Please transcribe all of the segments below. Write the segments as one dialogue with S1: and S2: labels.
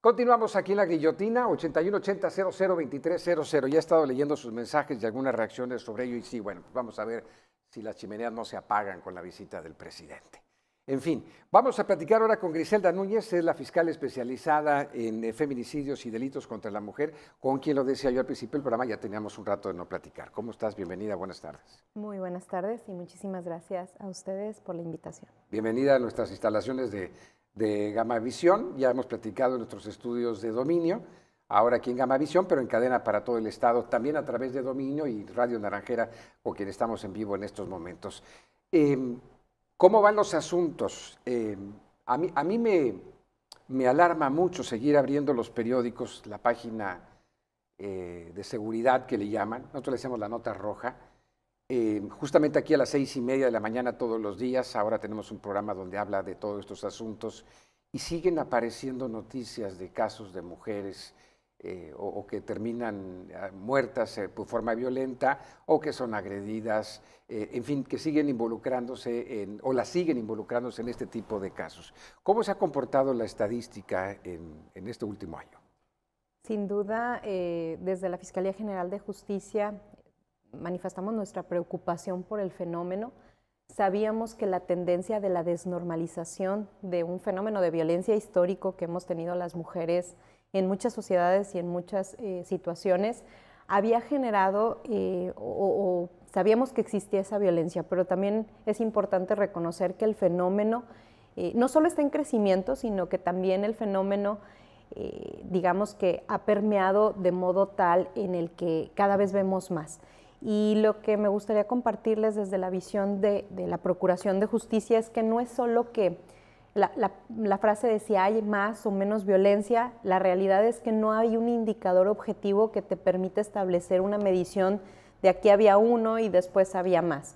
S1: Continuamos aquí en La Guillotina, 8180-002300. Ya he estado leyendo sus mensajes y algunas reacciones sobre ello y sí, bueno, pues vamos a ver si las chimeneas no se apagan con la visita del presidente. En fin, vamos a platicar ahora con Griselda Núñez, es la fiscal especializada en feminicidios y delitos contra la mujer, con quien lo decía yo al principio del programa, ya teníamos un rato de no platicar. ¿Cómo estás? Bienvenida, buenas tardes.
S2: Muy buenas tardes y muchísimas gracias a ustedes por la invitación.
S1: Bienvenida a nuestras instalaciones de Gamavisión. Ya hemos platicado en nuestros estudios de Dominio, ahora aquí en Gamavisión, pero en cadena para todo el estado, también a través de Dominio y Radio Naranjera, con quien estamos en vivo en estos momentos. ¿Cómo van los asuntos? A mí me alarma mucho seguir abriendo los periódicos, la página de seguridad que le llaman, nosotros le decimos la nota roja, justamente aquí a las 6:30 de la mañana todos los días, ahora tenemos un programa donde habla de todos estos asuntos y siguen apareciendo noticias de casos de mujeres o que terminan muertas por forma violenta o que son agredidas, en fin, que siguen involucrándose o las siguen involucrándose en este tipo de casos. ¿Cómo se ha comportado la estadística en este último año?
S2: Sin duda, desde la Fiscalía General de Justicia manifestamos nuestra preocupación por el fenómeno. Sabíamos que la tendencia de la desnormalización de un fenómeno de violencia histórico que hemos tenido las mujeres en muchas sociedades y en muchas situaciones había generado o sabíamos que existía esa violencia, pero también es importante reconocer que el fenómeno no solo está en crecimiento, sino que también el fenómeno digamos que ha permeado de modo tal en el que cada vez vemos más. Y lo que me gustaría compartirles desde la visión de la Procuración de Justicia es que no es solo que la frase de si hay más o menos violencia, la realidad es que no hay un indicador objetivo que te permita establecer una medición de aquí había uno y después había más.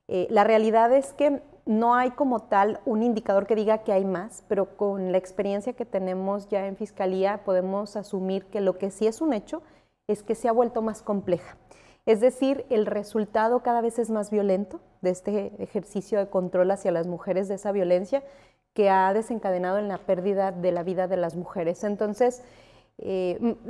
S2: La realidad es que no hay como tal un indicador que diga que hay más, pero con la experiencia que tenemos ya en Fiscalía podemos asumir que lo que sí es un hecho es que se ha vuelto más compleja. Es decir, el resultado cada vez es más violento de este ejercicio de control hacia las mujeres, de esa violencia que ha desencadenado en la pérdida de la vida de las mujeres. Entonces,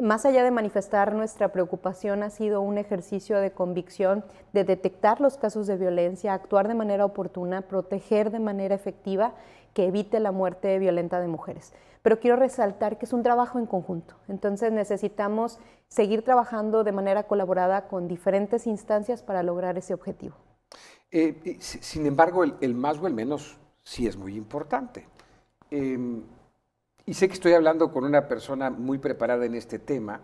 S2: más allá de manifestar nuestra preocupación, ha sido un ejercicio de convicción de detectar los casos de violencia, actuar de manera oportuna, proteger de manera efectiva que evite la muerte violenta de mujeres. Pero quiero resaltar que es un trabajo en conjunto, entonces necesitamos seguir trabajando de manera colaborada con diferentes instancias para lograr ese objetivo.
S1: Sin embargo, el más o el menos sí es muy importante. Y sé que estoy hablando con una persona muy preparada en este tema.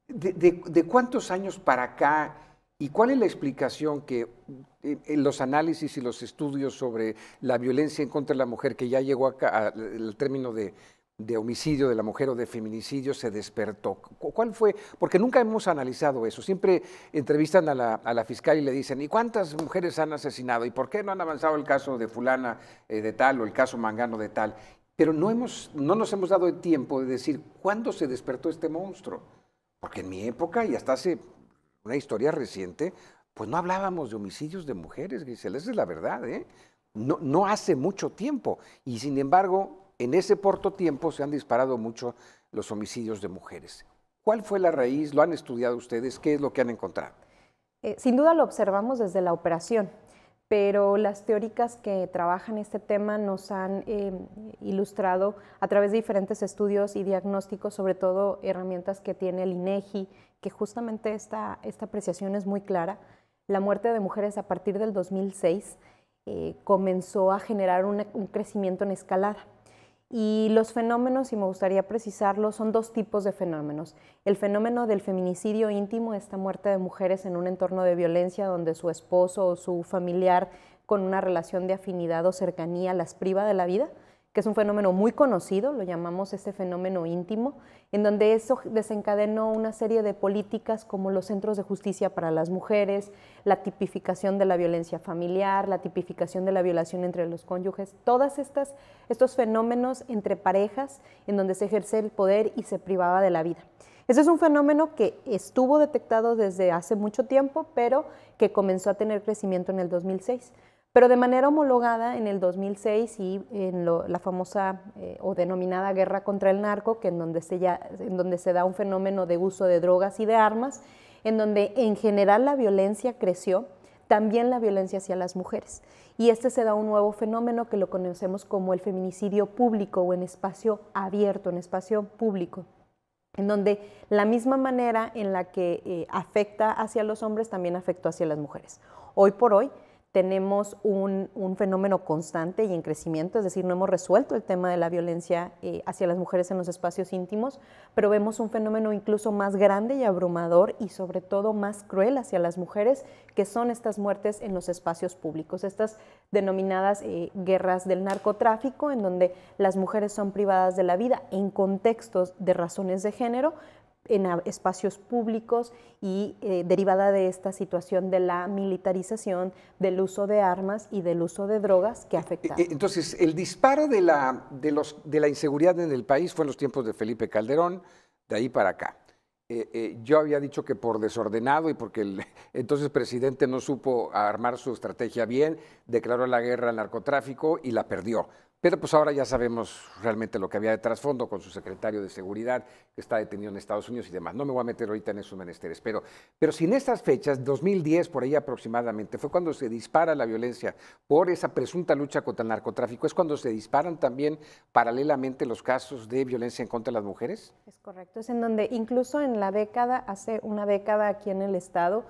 S1: ¿De cuántos años para acá y cuál es la explicación que en los análisis y los estudios sobre la violencia en contra de la mujer que ya llegó acá al término de homicidio de la mujer o de feminicidio se despertó? ¿Cuál fue? Porque nunca hemos analizado eso. Siempre entrevistan a la fiscal y le dicen, ¿y cuántas mujeres han asesinado? ¿Y por qué no han avanzado el caso de fulana de tal o el caso Mangano de tal? Pero no nos hemos dado el tiempo de decir cuándo se despertó este monstruo. Porque en mi época y hasta hace una historia reciente, pues no hablábamos de homicidios de mujeres, Griselda, esa es la verdad, ¿eh? No hace mucho tiempo. Y sin embargo, en ese corto tiempo se han disparado mucho los homicidios de mujeres. ¿Cuál fue la raíz? ¿Lo han estudiado ustedes? ¿Qué es lo que han encontrado?
S2: Sin duda lo observamos desde la operación, pero las teóricas que trabajan este tema nos han ilustrado a través de diferentes estudios y diagnósticos, sobre todo herramientas que tiene el INEGI, que justamente esta apreciación es muy clara. La muerte de mujeres a partir del 2006 comenzó a generar un crecimiento en escalada. Y los fenómenos, y me gustaría precisarlo, son dos tipos de fenómenos. El fenómeno del feminicidio íntimo, esta muerte de mujeres en un entorno de violencia donde su esposo o su familiar con una relación de afinidad o cercanía las priva de la vida, que es un fenómeno muy conocido, lo llamamos ese fenómeno íntimo, en donde eso desencadenó una serie de políticas como los centros de justicia para las mujeres, la tipificación de la violencia familiar, la tipificación de la violación entre los cónyuges, todos estos fenómenos entre parejas en donde se ejerce el poder y se privaba de la vida. Ese es un fenómeno que estuvo detectado desde hace mucho tiempo, pero que comenzó a tener crecimiento en el 2006. pero de manera homologada en el 2006 y en la famosa o denominada guerra contra el narco, que en donde se da un fenómeno de uso de drogas y de armas, en donde en general la violencia creció, también la violencia hacia las mujeres. Y se da un nuevo fenómeno que lo conocemos como el feminicidio público o en espacio abierto, en espacio público, en donde la misma manera en la que afecta hacia los hombres también afectó hacia las mujeres. Hoy por hoy tenemos un fenómeno constante y en crecimiento, es decir, no hemos resuelto el tema de la violencia hacia las mujeres en los espacios íntimos, pero vemos un fenómeno incluso más grande y abrumador y sobre todo más cruel hacia las mujeres, que son estas muertes en los espacios públicos, estas denominadas guerras del narcotráfico, en donde las mujeres son privadas de la vida en contextos de razones de género, en espacios públicos y derivada de esta situación de la militarización, del uso de armas y del uso de drogas que afecta.
S1: Entonces, el disparo de la inseguridad en el país fue en los tiempos de Felipe Calderón, de ahí para acá. Yo había dicho que por desordenado y porque el entonces presidente no supo armar su estrategia bien, declaró la guerra al narcotráfico y la perdió. Pero pues ahora ya sabemos realmente lo que había de trasfondo con su secretario de Seguridad, que está detenido en Estados Unidos y demás. No me voy a meter ahorita en esos menesteres, pero si en estas fechas, 2010 por ahí aproximadamente, fue cuando se dispara la violencia por esa presunta lucha contra el narcotráfico, ¿es cuando se disparan también paralelamente los casos de violencia en contra de las mujeres?
S2: Es correcto, es en donde incluso en la década, hace una década aquí en el estado,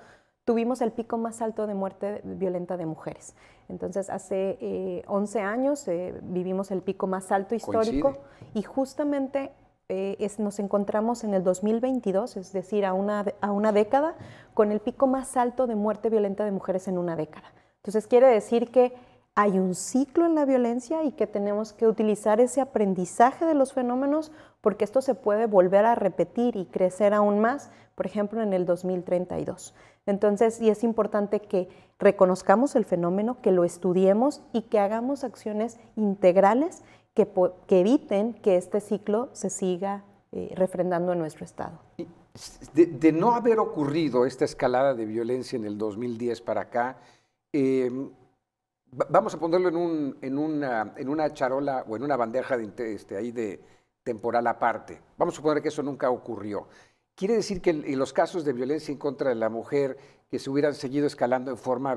S2: tuvimos el pico más alto de muerte violenta de mujeres. Entonces, hace 11 años vivimos el pico más alto histórico. Coincide. Y justamente nos encontramos en el 2022, es decir, a una década, con el pico más alto de muerte violenta de mujeres en una década. Entonces, quiere decir que hay un ciclo en la violencia y que tenemos que utilizar ese aprendizaje de los fenómenos porque esto se puede volver a repetir y crecer aún más, por ejemplo, en el 2032. Entonces, y es importante que reconozcamos el fenómeno, que lo estudiemos y que hagamos acciones integrales que eviten que este ciclo se siga refrendando en nuestro estado.
S1: De no haber ocurrido esta escalada de violencia en el 2010 para acá, vamos a ponerlo en una charola o en una bandeja de temporal aparte. Vamos a suponer que eso nunca ocurrió. Quiere decir que los casos de violencia en contra de la mujer que se hubieran seguido escalando en forma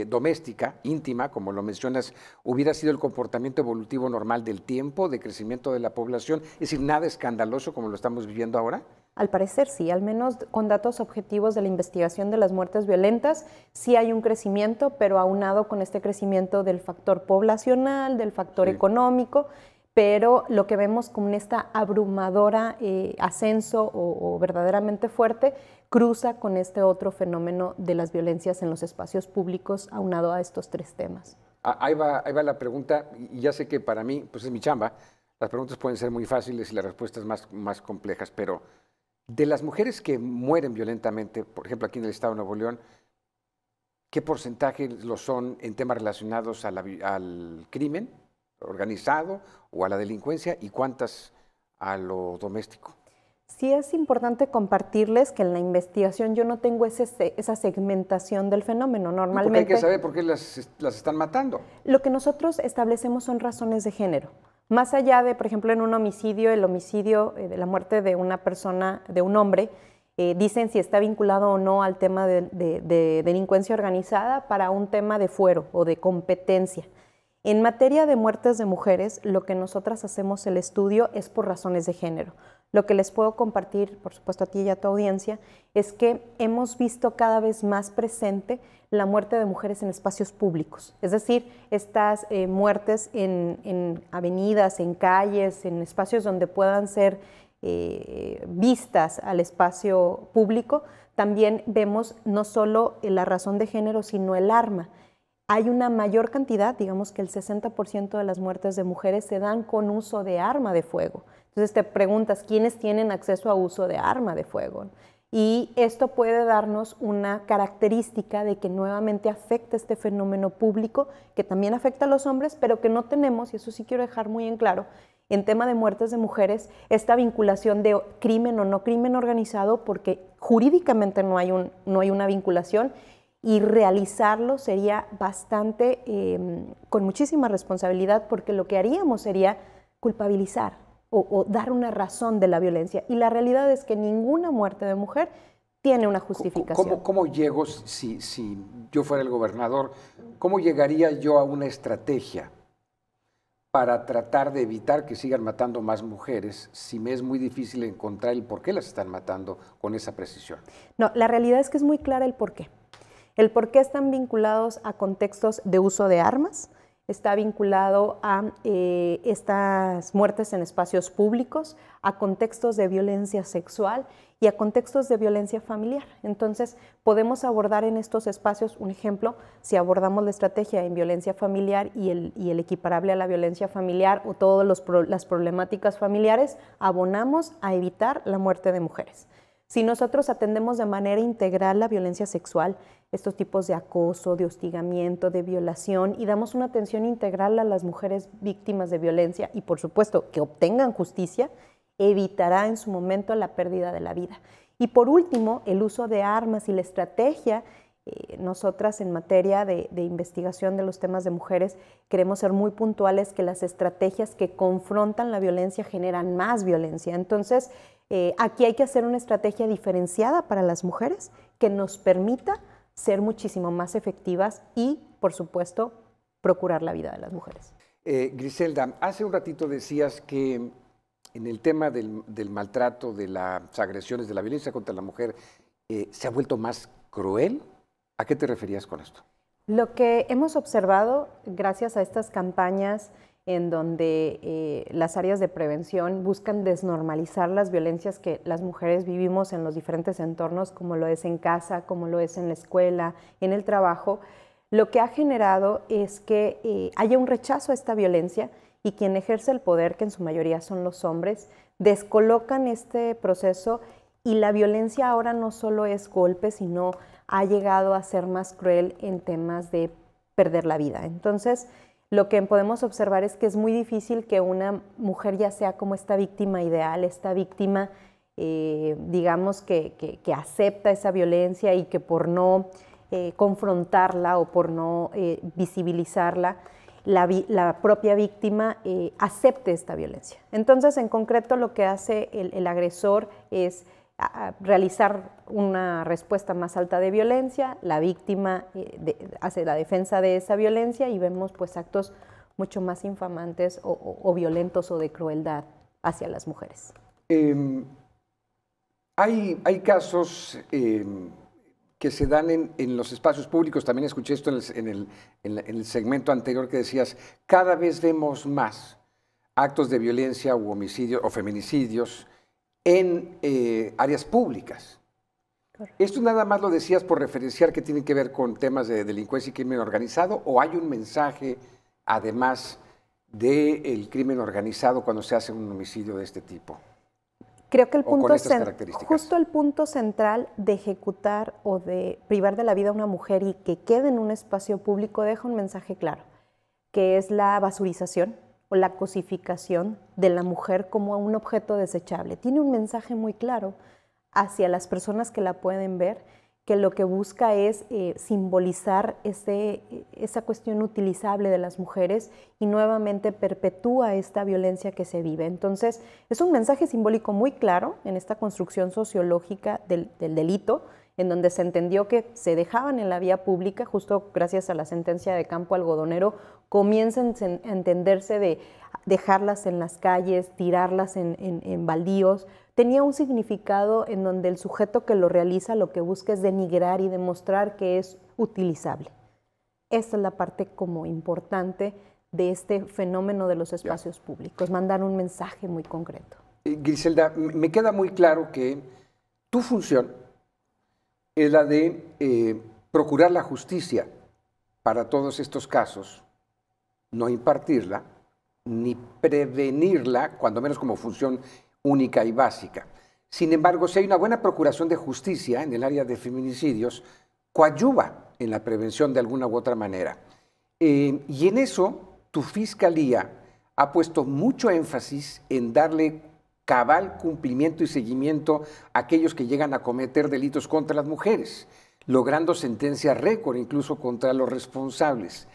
S1: doméstica, íntima, como lo mencionas, hubiera sido el comportamiento evolutivo normal del tiempo, de crecimiento de la población, es decir, nada escandaloso como lo estamos viviendo ahora?
S2: Al parecer sí, al menos con datos objetivos de la investigación de las muertes violentas, sí hay un crecimiento, pero aunado con este crecimiento del factor poblacional, del factor económico, pero lo que vemos con esta abrumadora ascenso o verdaderamente fuerte, cruza con este otro fenómeno de las violencias en los espacios públicos aunado a estos tres temas.
S1: Ahí va la pregunta, y ya sé que para mí, pues es mi chamba, las preguntas pueden ser muy fáciles y las respuestas más complejas, pero de las mujeres que mueren violentamente, por ejemplo aquí en el estado de Nuevo León, ¿qué porcentaje lo son en temas relacionados al crimen organizado o a la delincuencia y cuántas a lo doméstico?
S2: Sí es importante compartirles que en la investigación yo no tengo esa segmentación del fenómeno. Normalmente,
S1: porque hay que saber por qué las están matando.
S2: Lo que nosotros establecemos son razones de género. Más allá de, por ejemplo, en un homicidio, el homicidio de la muerte de una persona, de un hombre, dicen si está vinculado o no al tema de delincuencia organizada para un tema de fuero o de competencia. En materia de muertes de mujeres, lo que nosotras hacemos el estudio es por razones de género. Lo que les puedo compartir, por supuesto a ti y a tu audiencia, es que hemos visto cada vez más presente la muerte de mujeres en espacios públicos. Es decir, estas muertes en avenidas, en calles, en espacios donde puedan ser vistas al espacio público, también vemos no solo la razón de género, sino el arma. Hay una mayor cantidad, digamos que el 60% de las muertes de mujeres se dan con uso de arma de fuego. Entonces te preguntas, ¿quiénes tienen acceso a uso de arma de fuego? Y esto puede darnos una característica de que nuevamente afecta este fenómeno público, que también afecta a los hombres, pero que no tenemos, y eso sí quiero dejar muy en claro, en tema de muertes de mujeres, esta vinculación de crimen o no crimen organizado, porque jurídicamente no hay una vinculación. y realizarlo sería bastante, con muchísima responsabilidad, porque lo que haríamos sería culpabilizar o dar una razón de la violencia. Y la realidad es que ninguna muerte de mujer tiene una justificación.
S1: ¿Cómo llego, si yo fuera el gobernador, cómo llegaría yo a una estrategia para tratar de evitar que sigan matando más mujeres si me es muy difícil encontrar el por qué las están matando con esa precisión?
S2: No, la realidad es que es muy clara el por qué. El por qué están vinculados a contextos de uso de armas, está vinculado a estas muertes en espacios públicos, a contextos de violencia sexual y a contextos de violencia familiar. Entonces, podemos abordar en estos espacios, un ejemplo, si abordamos la estrategia en violencia familiar y el equiparable a la violencia familiar o todas las problemáticas familiares, abonamos a evitar la muerte de mujeres. Si nosotros atendemos de manera integral la violencia sexual, estos tipos de acoso, de hostigamiento, de violación, y damos una atención integral a las mujeres víctimas de violencia y, por supuesto, que obtengan justicia, evitará en su momento la pérdida de la vida. Y por último, el uso de armas y la estrategia. Nosotras en materia de investigación de los temas de mujeres queremos ser muy puntuales que las estrategias que confrontan la violencia generan más violencia. Entonces, aquí hay que hacer una estrategia diferenciada para las mujeres que nos permita ser muchísimo más efectivas y, por supuesto, procurar la vida de las mujeres.
S1: Griselda, hace un ratito decías que en el tema del maltrato, de las agresiones, de la violencia contra la mujer, se ha vuelto más cruel. ¿A qué te referías con esto?
S2: Lo que hemos observado gracias a estas campañas en donde las áreas de prevención buscan desnormalizar las violencias que las mujeres vivimos en los diferentes entornos, como lo es en casa, como lo es en la escuela, en el trabajo, lo que ha generado es que haya un rechazo a esta violencia y quien ejerce el poder, que en su mayoría son los hombres, descolocan este proceso y la violencia ahora no solo es golpe, sino ha llegado a ser más cruel en temas de perder la vida. Entonces, lo que podemos observar es que es muy difícil que una mujer ya sea como esta víctima ideal, esta víctima, digamos, que acepta esa violencia y que por no confrontarla o por no visibilizarla, la propia víctima acepte esta violencia. Entonces, en concreto, lo que hace el agresor es realizar una respuesta más alta de violencia, la víctima hace la defensa de esa violencia y vemos pues actos mucho más infamantes o violentos o de crueldad hacia las mujeres.
S1: Hay casos que se dan en los espacios públicos, también escuché esto en el segmento anterior que decías, cada vez vemos más actos de violencia u homicidios o feminicidios en áreas públicas. Correcto. ¿Esto nada más lo decías por referenciar que tiene que ver con temas de delincuencia y crimen organizado o hay un mensaje además del crimen organizado cuando se hace un homicidio de este tipo?
S2: Creo que justo el punto central de ejecutar o de privar de la vida a una mujer y que quede en un espacio público deja un mensaje claro, que es la basurización o la cosificación de la mujer como un objeto desechable. Tiene un mensaje muy claro hacia las personas que la pueden ver, que lo que busca es simbolizar esa cuestión utilizable de las mujeres y nuevamente perpetúa esta violencia que se vive. Entonces, es un mensaje simbólico muy claro en esta construcción sociológica del delito, en donde se entendió que se dejaban en la vía pública, justo gracias a la sentencia de Campo Algodonero, comienzan a entenderse de dejarlas en las calles, tirarlas en baldíos. Tenía un significado en donde el sujeto que lo realiza lo que busca es denigrar y demostrar que es utilizable. Esta es la parte como importante de este fenómeno de los espacios públicos, mandar un mensaje muy concreto.
S1: Griselda, me queda muy claro que tu función es la de procurar la justicia para todos estos casos, no impartirla, ni prevenirla, cuando menos como función única y básica. Sin embargo, si hay una buena procuración de justicia en el área de feminicidios, coadyuva en la prevención de alguna u otra manera. Y en eso, tu fiscalía ha puesto mucho énfasis en darle cabal cumplimiento y seguimiento a aquellos que llegan a cometer delitos contra las mujeres. logrando sentencias récord incluso contra los responsables.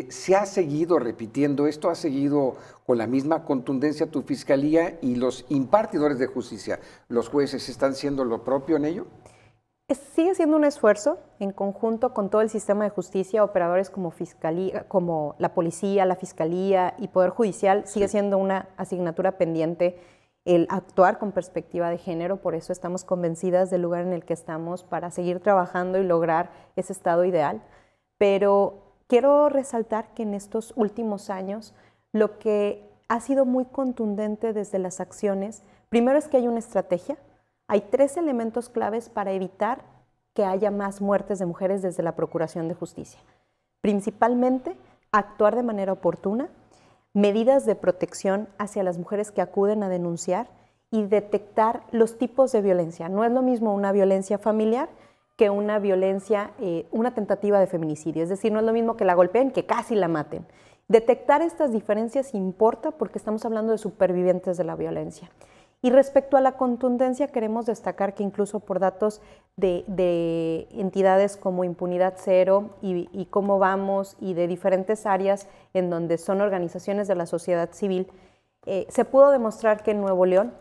S1: ¿Se ha seguido repitiendo esto? ¿Ha seguido con la misma contundencia tu fiscalía y los impartidores de justicia, los jueces, están haciendo lo propio en ello?
S2: Sigue siendo un esfuerzo en conjunto con todo el sistema de justicia, operadores como fiscalía, como la policía, la fiscalía y poder judicial. Sigue siendo una asignatura pendiente el actuar con perspectiva de género, por eso estamos convencidas del lugar en el que estamos para seguir trabajando y lograr ese estado ideal. Pero quiero resaltar que en estos últimos años lo que ha sido muy contundente desde las acciones, primero es que hay una estrategia. Hay 3 elementos claves para evitar que haya más muertes de mujeres desde la Procuración de Justicia. Principalmente, actuar de manera oportuna, medidas de protección hacia las mujeres que acuden a denunciar y detectar los tipos de violencia. No es lo mismo una violencia familiar que una violencia, una tentativa de feminicidio. Es decir, no es lo mismo que la golpeen que casi la maten. Detectar estas diferencias importa porque estamos hablando de supervivientes de la violencia. Y respecto a la contundencia, queremos destacar que incluso por datos de entidades como Impunidad Cero y Cómo Vamos y de diferentes áreas en donde son organizaciones de la sociedad civil, se pudo demostrar que en Nuevo León,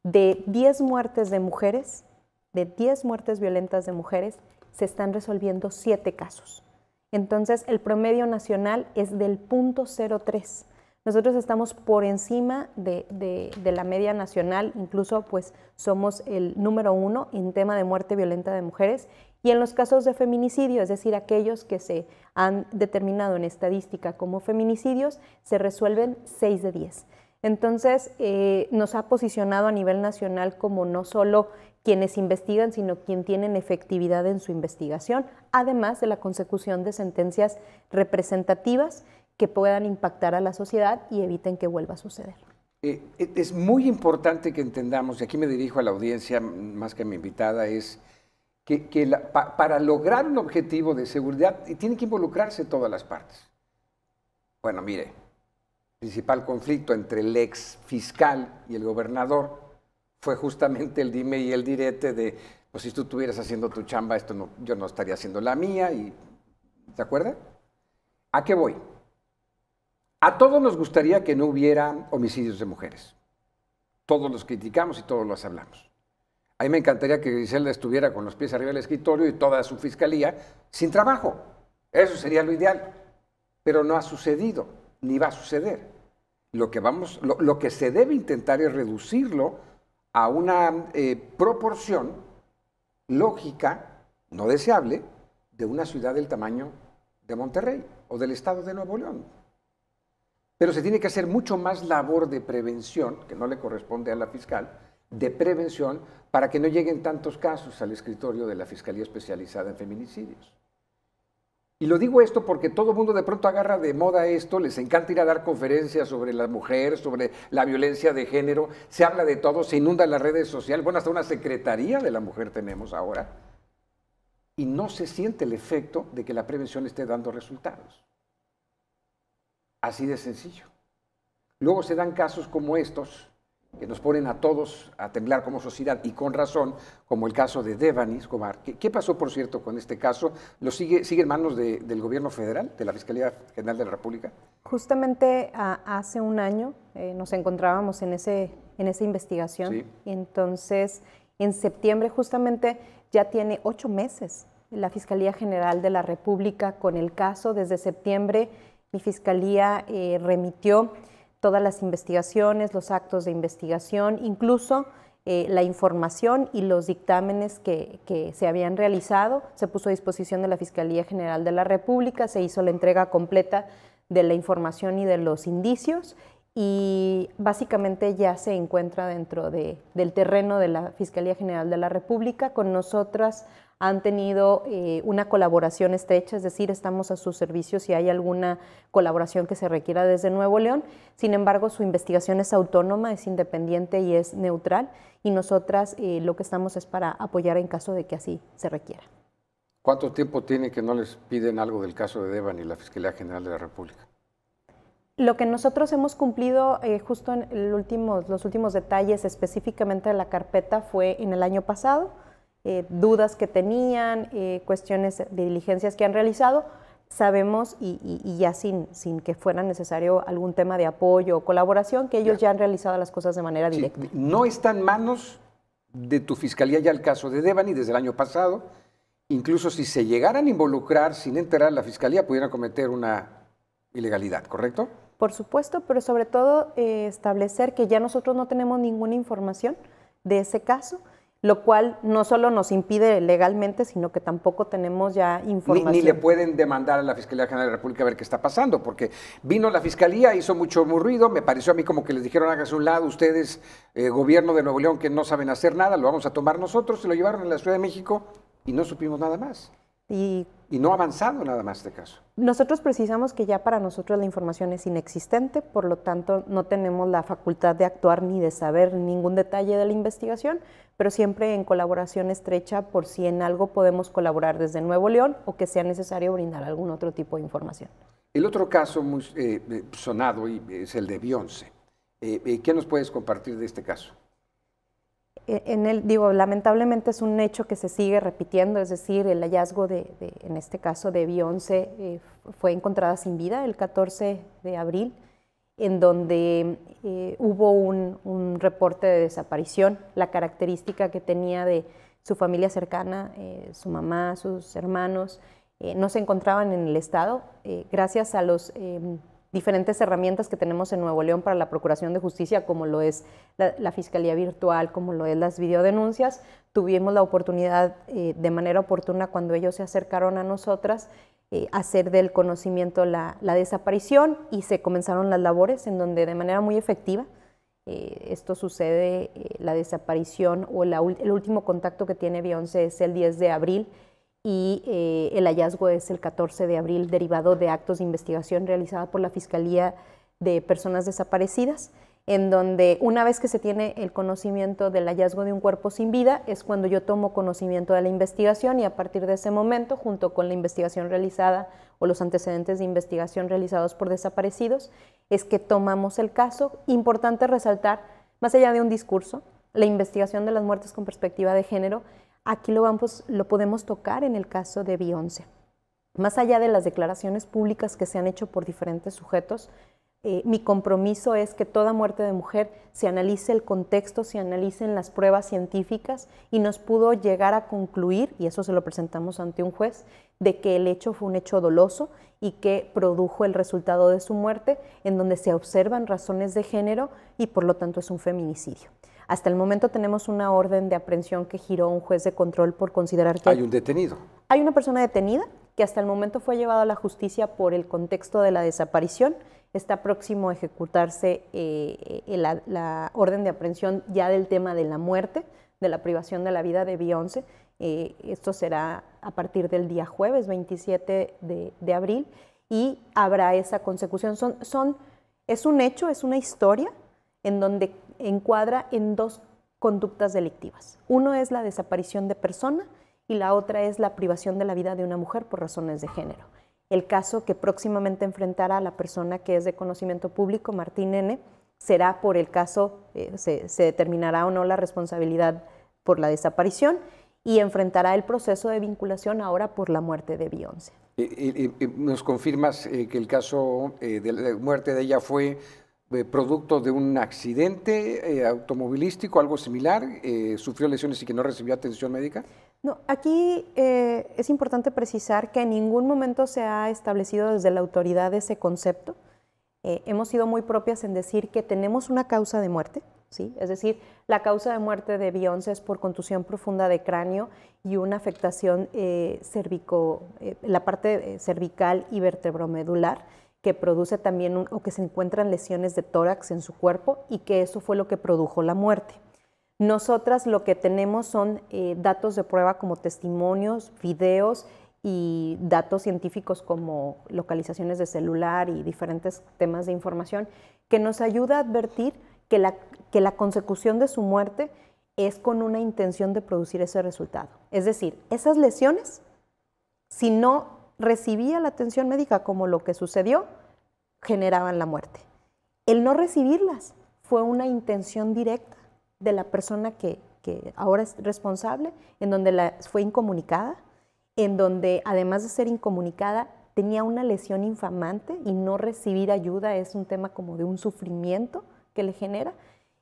S2: de 10 muertes de mujeres, de 10 muertes violentas de mujeres, se están resolviendo 7 casos. Entonces, el promedio nacional es del 0.03. Nosotros estamos por encima de la media nacional, incluso pues somos el número 1 en tema de muerte violenta de mujeres y en los casos de feminicidio, es decir, aquellos que se han determinado en estadística como feminicidios, se resuelven 6 de 10. Entonces, nos ha posicionado a nivel nacional como no solo quienes investigan, sino quien tienen efectividad en su investigación, además de la consecución de sentencias representativas que puedan impactar a la sociedad y eviten que vuelva a suceder.
S1: Es muy importante que entendamos, y aquí me dirijo a la audiencia más que a mi invitada, es que para lograr un objetivo de seguridad tienen que involucrarse todas las partes. Bueno, mire, el principal conflicto entre el ex fiscal y el gobernador fue justamente el dime y el direte de, pues si tú estuvieras haciendo tu chamba, esto no, yo no estaría haciendo la mía, y ¿te acuerdas? ¿A qué voy? A todos nos gustaría que no hubiera homicidios de mujeres. Todos los criticamos y todos los hablamos. A mí me encantaría que Griselda estuviera con los pies arriba del escritorio y toda su fiscalía sin trabajo. Eso sería lo ideal. Pero no ha sucedido, ni va a suceder. Lo que se debe intentar es reducirlo a una proporción lógica, no deseable, de una ciudad del tamaño de Monterrey o del estado de Nuevo León. Pero se tiene que hacer mucho más labor de prevención, que no le corresponde a la fiscal, de prevención para que no lleguen tantos casos al escritorio de la Fiscalía Especializada en Feminicidios. Y lo digo esto porque todo el mundo de pronto agarra de moda esto, les encanta ir a dar conferencias sobre la mujer, sobre la violencia de género, se habla de todo, se inundan las redes sociales, bueno, hasta una secretaría de la mujer tenemos ahora, y no se siente el efecto de que la prevención esté dando resultados. Así de sencillo. Luego se dan casos como estos, que nos ponen a todos a temblar como sociedad, y con razón, como el caso de Devani Escobar. ¿Qué pasó, por cierto, con este caso? ¿Lo sigue en manos del gobierno federal, de la Fiscalía General de la República?
S2: Justamente hace un año nos encontrábamos en esa investigación. Sí. Entonces, en septiembre justamente ya tiene 8 meses la Fiscalía General de la República con el caso. Desde septiembre mi fiscalía remitió todas las investigaciones, los actos de investigación, incluso la información y los dictámenes que se habían realizado. Se puso a disposición de la Fiscalía General de la República, se hizo la entrega completa de la información y de los indicios y básicamente ya se encuentra dentro del terreno de la Fiscalía General de la República. Con nosotras han tenido una colaboración estrecha, es decir, estamos a sus servicios si hay alguna colaboración que se requiera desde Nuevo León. Sin embargo, su investigación es autónoma, es independiente y es neutral, y nosotras lo que estamos es para apoyar en caso de que así se requiera.
S1: ¿Cuánto tiempo tiene que no les piden algo del caso de Devani y la Fiscalía General de la República?
S2: Lo que nosotros hemos cumplido justo en los últimos detalles específicamente de la carpeta fue en el año pasado. dudas que tenían, cuestiones de diligencias que han realizado, sabemos y ya sin que fuera necesario algún tema de apoyo o colaboración, que ellos ya han realizado las cosas de manera directa.
S1: Sí, no está en manos de tu fiscalía ya el caso de Devani desde el año pasado. Incluso si se llegaran a involucrar sin enterar a la fiscalía, pudieran cometer una ilegalidad, ¿correcto?
S2: Por supuesto, pero sobre todo establecer que ya nosotros no tenemos ninguna información de ese caso, lo cual no solo nos impide legalmente, sino que tampoco tenemos ya información.
S1: Ni le pueden demandar a la Fiscalía General de la República a ver qué está pasando, porque vino la Fiscalía, hizo mucho ruido, me pareció a mí como que les dijeron háganse un lado, ustedes, gobierno de Nuevo León, que no saben hacer nada, lo vamos a tomar nosotros, se lo llevaron a la Ciudad de México y no supimos nada más. Y no ha avanzado nada más este caso.
S2: Nosotros precisamos que ya para nosotros la información es inexistente, por lo tanto no tenemos la facultad de actuar ni de saber ningún detalle de la investigación, pero siempre en colaboración estrecha por si en algo podemos colaborar desde Nuevo León o que sea necesario brindar algún otro tipo de información.
S1: El otro caso muy sonado es el de Beyoncé. ¿Qué nos puedes compartir de este caso?
S2: Lamentablemente es un hecho que se sigue repitiendo, es decir, el hallazgo en este caso de Beyoncé fue encontrada sin vida el 14 de abril, en donde hubo un reporte de desaparición. La característica que tenía de su familia cercana, su mamá, sus hermanos, no se encontraban en el estado. Gracias a los diferentes herramientas que tenemos en Nuevo León para la Procuración de Justicia, como lo es la Fiscalía Virtual, como lo es las videodenuncias, tuvimos la oportunidad de manera oportuna cuando ellos se acercaron a nosotras, hacer del conocimiento la desaparición y se comenzaron las labores en donde de manera muy efectiva esto sucede, la desaparición o el último contacto que tiene Beyoncé es el 10 de abril, y el hallazgo es el 14 de abril, derivado de actos de investigación realizada por la Fiscalía de Personas Desaparecidas, en donde una vez que se tiene el conocimiento del hallazgo de un cuerpo sin vida, es cuando yo tomo conocimiento de la investigación y a partir de ese momento, junto con la investigación realizada o los antecedentes de investigación realizados por desaparecidos, es que tomamos el caso. Importante resaltar, más allá de un discurso, la investigación de las muertes con perspectiva de género. Aquí lo podemos tocar en el caso de Beyoncé. Más allá de las declaraciones públicas que se han hecho por diferentes sujetos, mi compromiso es que toda muerte de mujer se analice el contexto, se analicen las pruebas científicas y nos pudo llegar a concluir, y eso se lo presentamos ante un juez, de que el hecho fue un hecho doloso y que produjo el resultado de su muerte, en donde se observan razones de género y por lo tanto es un feminicidio. Hasta el momento tenemos una orden de aprehensión que giró un juez de control por considerar que...
S1: Hay un detenido.
S2: Hay una persona detenida que hasta el momento fue llevado a la justicia por el contexto de la desaparición. Está próximo a ejecutarse la orden de aprehensión ya del tema de la muerte, de la privación de la vida de Beyoncé. Esto será a partir del día jueves 27 de abril y habrá esa consecución. Es un hecho, es una historia en donde encuadra en dos conductas delictivas. Uno es la desaparición de persona y la otra es la privación de la vida de una mujer por razones de género. El caso que próximamente enfrentará la persona que es de conocimiento público, Martín N., será por el caso, se determinará o no la responsabilidad por la desaparición y enfrentará el proceso de vinculación ahora por la muerte de Beyoncé.
S1: ¿Nos confirmas que el caso de la muerte de ella fue producto de un accidente automovilístico, algo similar? ¿Sufrió lesiones y que no recibió atención médica?
S2: No, aquí es importante precisar que en ningún momento se ha establecido desde la autoridad ese concepto. Hemos sido muy propias en decir que tenemos una causa de muerte, ¿sí? Es decir, la causa de muerte de Beyoncé es por contusión profunda de cráneo y una afectación la parte cervical y vertebromedular, que produce también o que se encuentran lesiones de tórax en su cuerpo y que eso fue lo que produjo la muerte. Nosotras lo que tenemos son datos de prueba como testimonios, videos y datos científicos como localizaciones de celular y diferentes temas de información que nos ayuda a advertir que la consecución de su muerte es con una intención de producir ese resultado. Es decir, esas lesiones, si no recibía la atención médica como lo que sucedió, generaban la muerte. El no recibirlas fue una intención directa de la persona que que ahora es responsable, en donde fue incomunicada, en donde además de ser incomunicada, tenía una lesión infamante y no recibir ayuda es un tema como de un sufrimiento que le genera,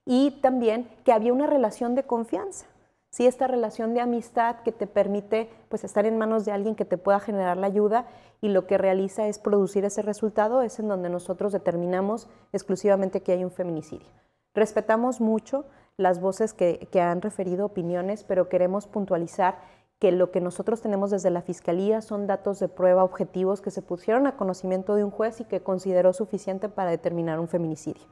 S2: y también que había una relación de confianza. Sí, esta relación de amistad que te permite pues, estar en manos de alguien que te pueda generar la ayuda y lo que realiza es producir ese resultado, es en donde nosotros determinamos exclusivamente que hay un feminicidio. Respetamos mucho las voces que han referido opiniones, pero queremos puntualizar que lo que nosotros tenemos desde la Fiscalía son datos de prueba objetivos que se pusieron a conocimiento de un juez y que consideró suficiente para determinar un feminicidio.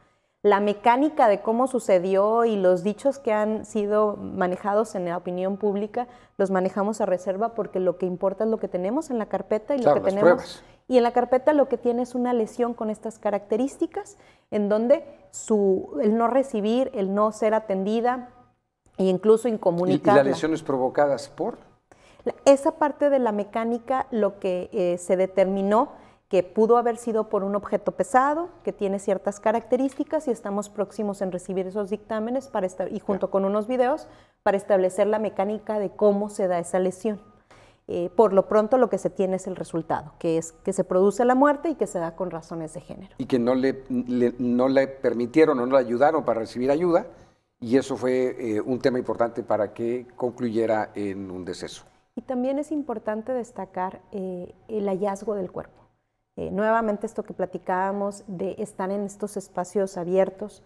S2: La mecánica de cómo sucedió y los dichos que han sido manejados en la opinión pública los manejamos a reserva porque lo que importa es lo que tenemos en la carpeta y
S1: claro,
S2: lo que tenemos.
S1: Pruebas.
S2: Y en la carpeta lo que tiene es una lesión con estas características en donde el no recibir, el no ser atendida e incluso incomunicarla.
S1: ¿Y las lesiones provocadas por?
S2: Esa parte de la mecánica lo que se determinó que pudo haber sido por un objeto pesado, que tiene ciertas características y estamos próximos en recibir esos dictámenes y junto con unos videos para establecer la mecánica de cómo se da esa lesión. Por lo pronto lo que se tiene es el resultado, que es que se produce la muerte y que se da con razones de género.
S1: Y que no le permitieron o no le ayudaron para recibir ayuda, y eso fue un tema importante para que concluyera en un deceso.
S2: Y también es importante destacar el hallazgo del cuerpo. Nuevamente esto que platicábamos de estar en estos espacios abiertos,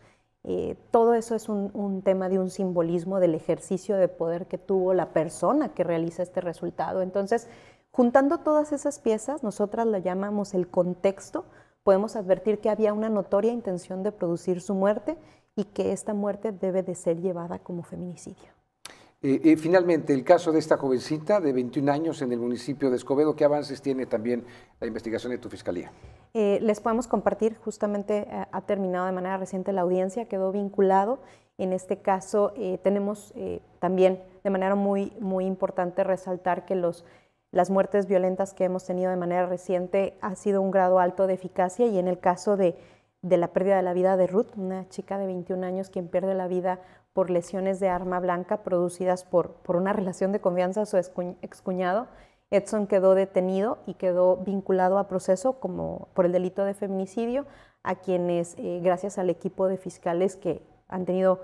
S2: todo eso es un tema de un simbolismo del ejercicio de poder que tuvo la persona que realiza este resultado. Entonces, juntando todas esas piezas, nosotras lo llamamos el contexto, podemos advertir que había una notoria intención de producir su muerte y que esta muerte debe de ser llevada como feminicidio.
S1: Finalmente, el caso de esta jovencita de 21 años en el municipio de Escobedo, ¿qué avances tiene también la investigación de tu fiscalía?
S2: Les podemos compartir, justamente ha terminado de manera reciente la audiencia, quedó vinculado. En este caso tenemos también de manera muy importante resaltar que las muertes violentas que hemos tenido de manera reciente ha sido un grado alto de eficacia, y en el caso de la pérdida de la vida de Ruth, una chica de 21 años quien pierde la vida por lesiones de arma blanca producidas por una relación de confianza a su excuñado, Edson quedó detenido y quedó vinculado a proceso por el delito de feminicidio, a quienes, gracias al equipo de fiscales que han tenido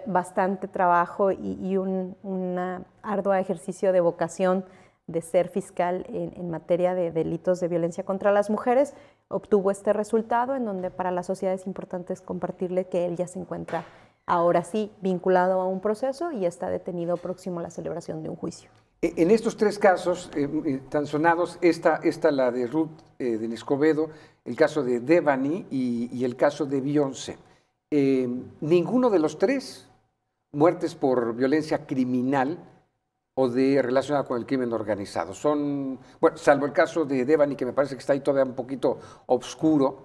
S2: bastante trabajo y un arduo ejercicio de vocación de ser fiscal en materia de delitos de violencia contra las mujeres, obtuvo este resultado en donde para la sociedad es importante compartirle que él ya se encuentra ahora sí vinculado a un proceso y está detenido próximo a la celebración de un juicio.
S1: En estos tres casos tan sonados, esta la de Ruth de Escobedo, el caso de Devani y el caso de Beyoncé, ninguno de los tres muertes por violencia criminal o relacionada con el crimen organizado. Bueno, salvo el caso de Devani, que me parece que está ahí todavía un poquito oscuro,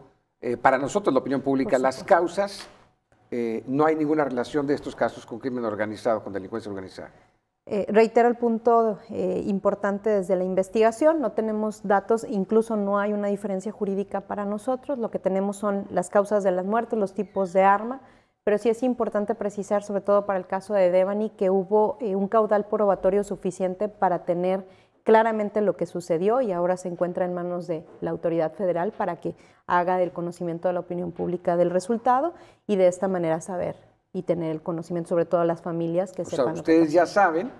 S1: para nosotros, la opinión pública, las causas, no hay ninguna relación de estos casos con crimen organizado, con delincuencia organizada.
S2: Reitero el punto importante desde la investigación, no tenemos datos, incluso no hay una diferencia jurídica para nosotros, lo que tenemos son las causas de las muertes, los tipos de arma, pero sí es importante precisar, sobre todo para el caso de Devani, que hubo un caudal probatorio suficiente para tener claramente lo que sucedió y ahora se encuentra en manos de la autoridad federal para que haga del conocimiento de la opinión pública del resultado y de esta manera saber y tener el conocimiento, sobre todo las familias que sepan.
S1: O sea, ustedes ya saben.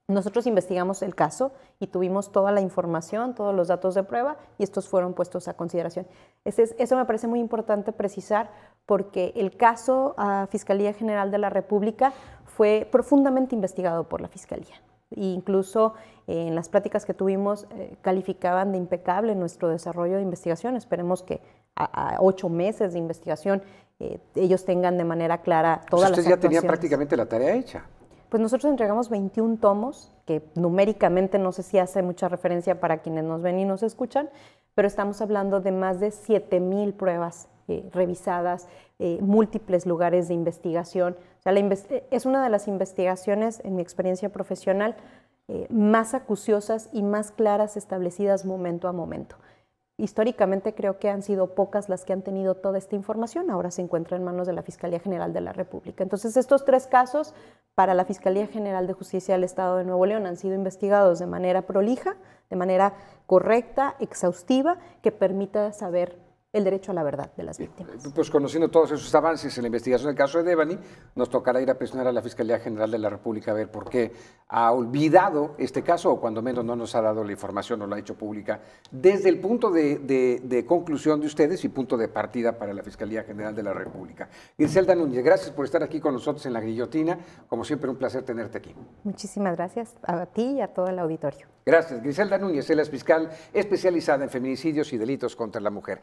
S2: Nosotros investigamos el caso y tuvimos toda la información, todos los datos de prueba y estos fueron puestos a consideración. Eso me parece muy importante precisar porque el caso a Fiscalía General de la República fue profundamente investigado por la Fiscalía. E incluso en las pláticas que tuvimos calificaban de impecable nuestro desarrollo de investigación. Esperemos que a 8 meses de investigación ellos tengan de manera clara todas las actuaciones.
S1: Ustedes ya tenían prácticamente la tarea hecha.
S2: Pues nosotros entregamos 21 tomos, que numéricamente no sé si hace mucha referencia para quienes nos ven y nos escuchan, pero estamos hablando de más de 7,000 pruebas revisadas, múltiples lugares de investigación. O sea, es una de las investigaciones, en mi experiencia profesional, más acuciosas y más claras establecidas momento a momento. Históricamente creo que han sido pocas las que han tenido toda esta información, ahora se encuentra en manos de la Fiscalía General de la República. Entonces estos tres casos para la Fiscalía General de Justicia del Estado de Nuevo León han sido investigados de manera prolija, de manera correcta, exhaustiva, que permita saber el derecho a la verdad de las víctimas.
S1: Pues conociendo todos esos avances en la investigación del caso de Devani, nos tocará ir a presionar a la Fiscalía General de la República a ver por qué ha olvidado este caso o cuando menos no nos ha dado la información o la ha hecho pública desde el punto de conclusión de ustedes y punto de partida para la Fiscalía General de la República. Griselda Núñez, gracias por estar aquí con nosotros en La Guillotina. Como siempre, un placer tenerte aquí.
S2: Muchísimas gracias a ti y a todo el auditorio.
S1: Gracias. Griselda Núñez, ella es fiscal especializada en feminicidios y delitos contra la mujer.